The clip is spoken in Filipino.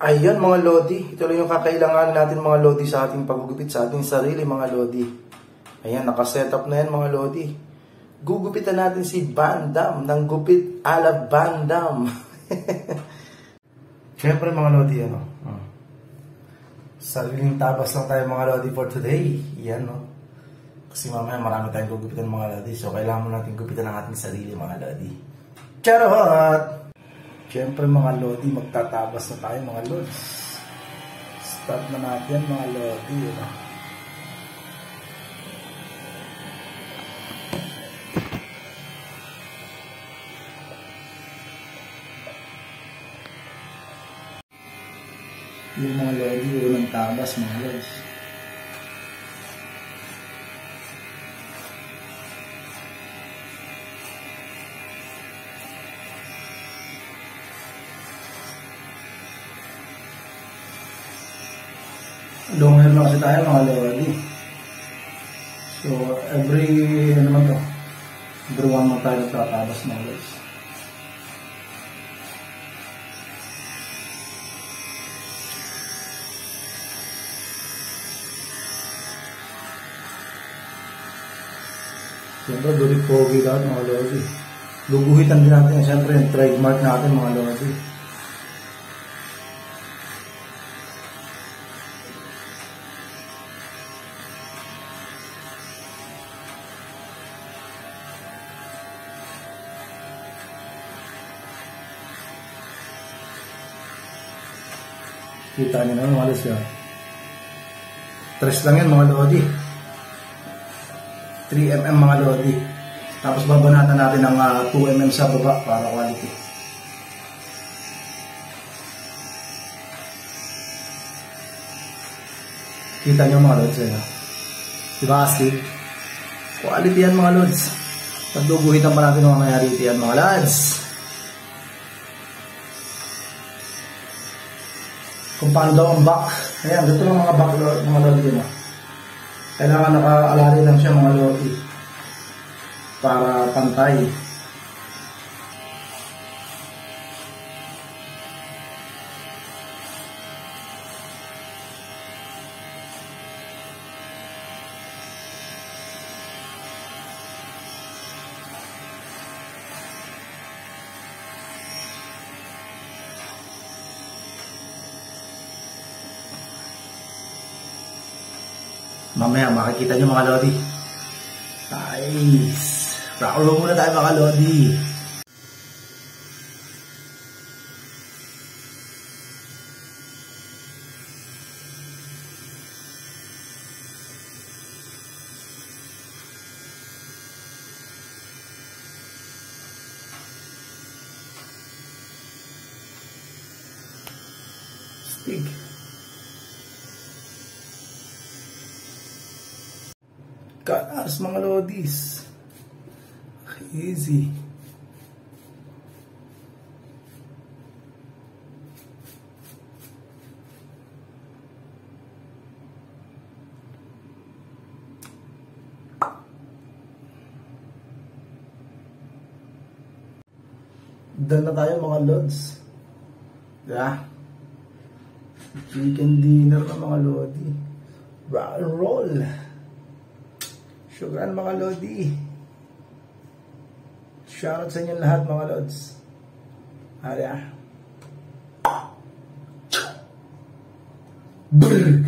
Ayan mga Lodi, ito lang yung kakailangan natin mga Lodi sa ating paggugupit sa ating sarili mga Lodi. Ayan, nakasetup na yan mga Lodi. Gugupitan natin si Bandam ng gupit ala Bandam. Siyempre mga Lodi, ano? Sariling tabas lang tayo mga Lodi for today. Yan, no? Kasi mamaya marami tayong gugupitan mga Lodi. So kailangan mo natin gupitan ang ating sarili mga Lodi. Charot! Siyempre mga Lodi, magtatabas na tayo mga Lods. Start na natin mga Lodi. Ano? Yung mga Lodi, unang tabas mga Lods. Long hair na kasi tayo mga Lodi. So every ano naman to, every 1 month tayo nagtatabas mga Lods. Siyempre dulit pogi lahat mga Lodi. Guguhitan din natin siyempre yung trademark natin mga Lodi. Kita nyo naman mga Lods yan. 3 lang yan mga Lodi. 3mm mga Lodi. Tapos babanatan natin ng 2mm sa baba para quality. Kita nyo mga Lods yan. Diba astig? Quality yan mga Lods. Pagduguhitan pa natin ng mga rito yan mga Lods. Kung paano daw ang back. Ayan, dito lang mga back mga Lodi na. Kailangan nakaalari lang siya mga Lodi. Para pantay. Mamaya makikita nyo mga Lodi. Nice. Rock roll muna tayo mga Lodi. Stig. Kaas mga Lodis. Easy. Done na tayo mga Lods. Yeah. Chicken dinner na mga Lodi. Rock and roll. Syukran mga Lodi. Shoutout sa inyo lahat mga Lods. Arya. Brrrr.